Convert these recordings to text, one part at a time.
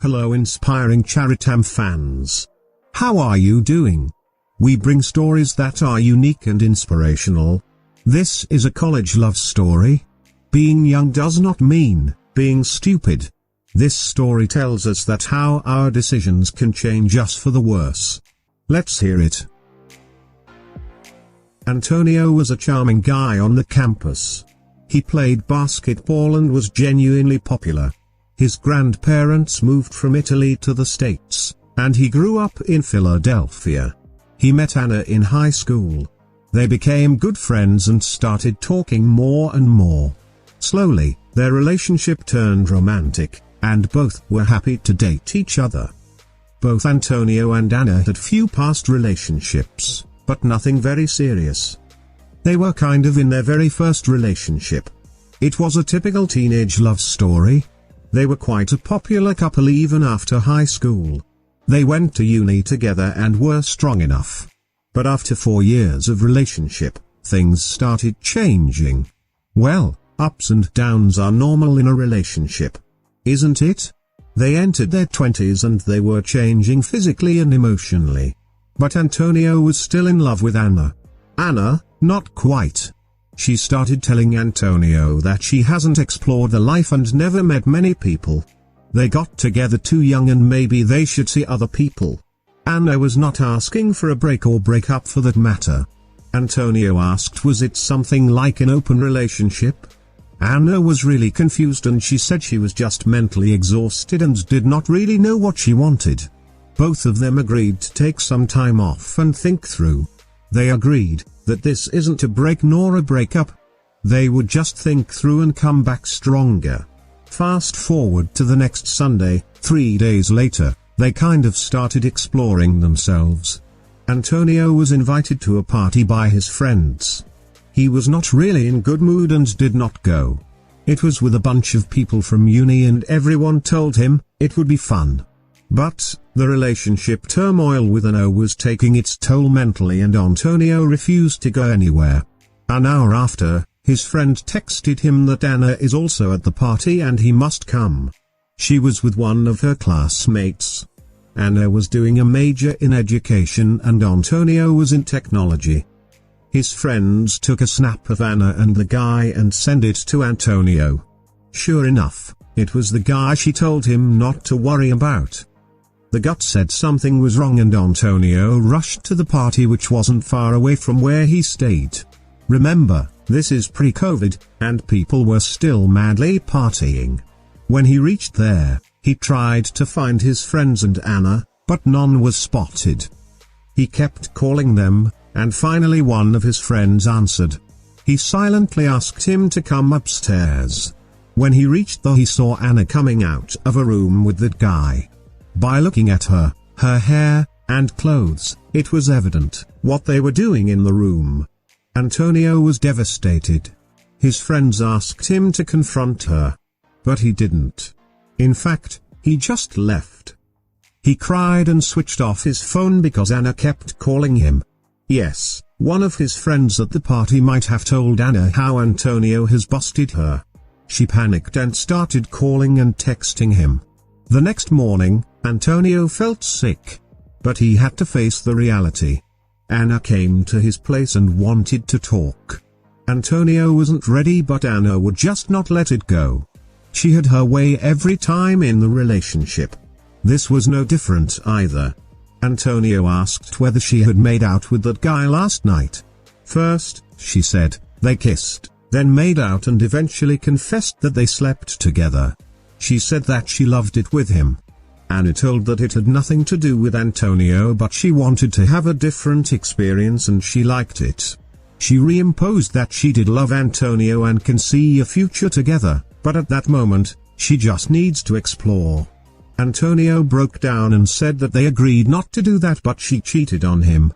Hello inspiring Charitam fans. How are you doing? We bring stories that are unique and inspirational. This is a college love story. Being young does not mean being stupid. This story tells us that how our decisions can change us for the worse. Let's hear it. Antonio was a charming guy on the campus. He played basketball and was genuinely popular. His grandparents moved from Italy to the States, and he grew up in Philadelphia. He met Anna in high school. They became good friends and started talking more and more. Slowly, their relationship turned romantic, and both were happy to date each other. Both Antonio and Anna had few past relationships, but nothing very serious. They were kind of in their very first relationship. It was a typical teenage love story. They were quite a popular couple even after high school. They went to uni together and were strong enough. But after 4 years of relationship, things started changing. Well, ups and downs are normal in a relationship. Isn't it? They entered their 20s and they were changing physically and emotionally. But Antonio was still in love with Anna. Anna, not quite. She started telling Antonio that she hasn't explored the life and never met many people. They got together too young and maybe they should see other people. Anna was not asking for a break or break up for that matter. Antonio asked, was it something like an open relationship? Anna was really confused and she said she was just mentally exhausted and did not really know what she wanted. Both of them agreed to take some time off and think through. They agreed that this isn't a break nor a breakup. They would just think through and come back stronger. Fast forward to the next Sunday, 3 days later, they kind of started exploring themselves. Antonio was invited to a party by his friends. He was not really in good mood and did not go. It was with a bunch of people from uni and everyone told him it would be fun. But the relationship turmoil with Anna was taking its toll mentally and Antonio refused to go anywhere. An hour after, his friend texted him that Anna is also at the party and he must come. She was with one of her classmates. Anna was doing a major in education and Antonio was in technology. His friends took a snap of Anna and the guy and sent it to Antonio. Sure enough, it was the guy she told him not to worry about. The gut said something was wrong and Antonio rushed to the party, which wasn't far away from where he stayed. Remember, this is pre-COVID, and people were still madly partying. When he reached there, he tried to find his friends and Anna, but none was spotted. He kept calling them, and finally one of his friends answered. He silently asked him to come upstairs. When he reached he saw Anna coming out of a room with that guy. By looking at her hair, and clothes, it was evident what they were doing in the room. Antonio was devastated. His friends asked him to confront her. But he didn't. In fact, he just left. He cried and switched off his phone because Anna kept calling him. Yes, one of his friends at the party might have told Anna how Antonio has busted her. She panicked and started calling and texting him. The next morning, Antonio felt sick. But he had to face the reality. Anna came to his place and wanted to talk. Antonio wasn't ready, but Anna would just not let it go. She had her way every time in the relationship. This was no different either. Antonio asked whether she had made out with that guy last night. First, she said, they kissed, then made out and eventually confessed that they slept together. She said that she loved it with him. Anna told that it had nothing to do with Antonio, but she wanted to have a different experience and she liked it. She reimposed that she did love Antonio and can see a future together, but at that moment, she just needs to explore. Antonio broke down and said that they agreed not to do that, but she cheated on him.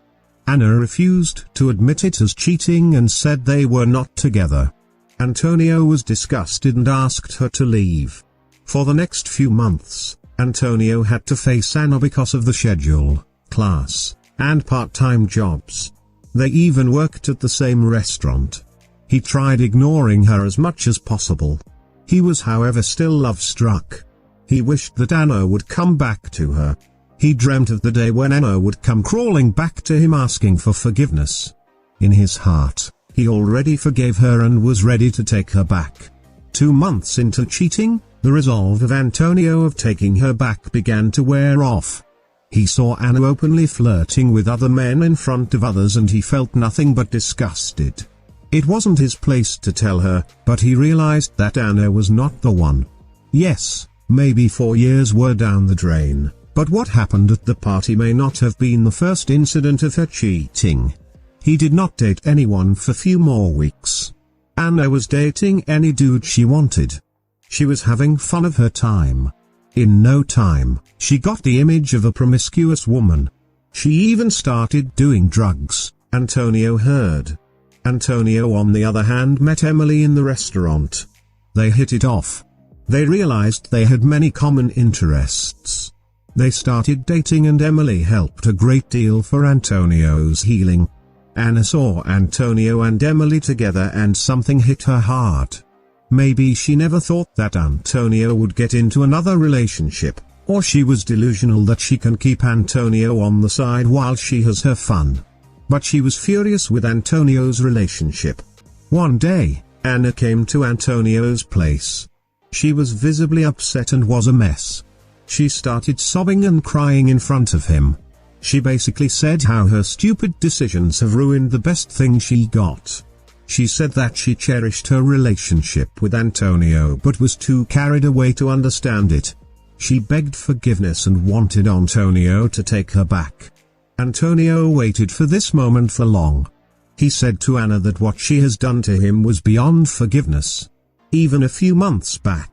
Anna refused to admit it as cheating and said they were not together. Antonio was disgusted and asked her to leave. For the next few months, Antonio had to face Anna because of the schedule, class, and part-time jobs. They even worked at the same restaurant. He tried ignoring her as much as possible. He was, however, still love-struck. He wished that Anna would come back to her. He dreamt of the day when Anna would come crawling back to him asking for forgiveness. In his heart, he already forgave her and was ready to take her back. 2 months into cheating, the resolve of Antonio of taking her back began to wear off. He saw Anna openly flirting with other men in front of others and he felt nothing but disgusted. It wasn't his place to tell her, but he realized that Anna was not the one. Yes, maybe 4 years were down the drain, but what happened at the party may not have been the first incident of her cheating. He did not date anyone for few more weeks. Anna was dating any dude she wanted. She was having fun of her time. In no time, she got the image of a promiscuous woman. She even started doing drugs, Antonio heard. Antonio on the other hand met Emily in the restaurant. They hit it off. They realized they had many common interests. They started dating and Emily helped a great deal for Antonio's healing. Anna saw Antonio and Emily together and something hit her heart. Maybe she never thought that Antonio would get into another relationship, or she was delusional that she can keep Antonio on the side while she has her fun. But she was furious with Antonio's relationship. One day, Anna came to Antonio's place. She was visibly upset and was a mess. She started sobbing and crying in front of him. She basically said how her stupid decisions have ruined the best thing she got. She said that she cherished her relationship with Antonio but was too carried away to understand it. She begged forgiveness and wanted Antonio to take her back. Antonio waited for this moment for long. He said to Anna that what she has done to him was beyond forgiveness. Even a few months back,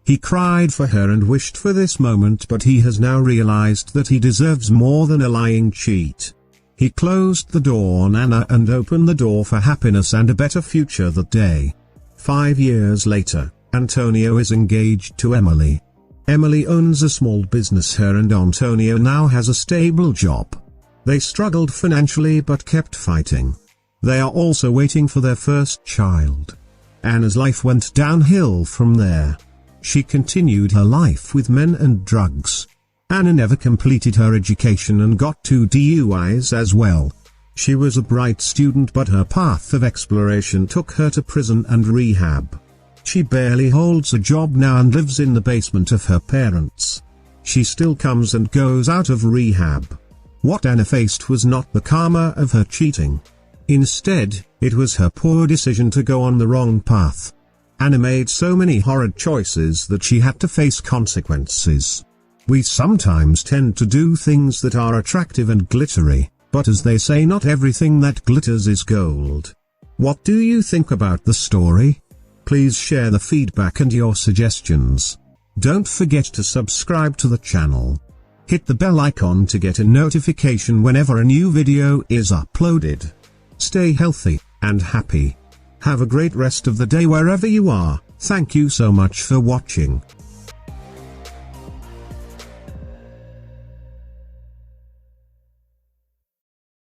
he cried for her and wished for this moment, but he has now realized that he deserves more than a lying cheat. He closed the door on Anna and opened the door for happiness and a better future that day. 5 years later, Antonio is engaged to Emily. Emily owns a small business. Her and Antonio now has a stable job. They struggled financially but kept fighting. They are also waiting for their first child. Anna's life went downhill from there. She continued her life with men and drugs. Anna never completed her education and got 2 DUIs as well. She was a bright student but her path of exploration took her to prison and rehab. She barely holds a job now and lives in the basement of her parents. She still comes and goes out of rehab. What Anna faced was not the karma of her cheating. Instead, it was her poor decision to go on the wrong path. Anna made so many horrid choices that she had to face consequences. We sometimes tend to do things that are attractive and glittery, but as they say, not everything that glitters is gold. What do you think about the story? Please share the feedback and your suggestions. Don't forget to subscribe to the channel. Hit the bell icon to get a notification whenever a new video is uploaded. Stay healthy and happy. Have a great rest of the day wherever you are. Thank you so much for watching.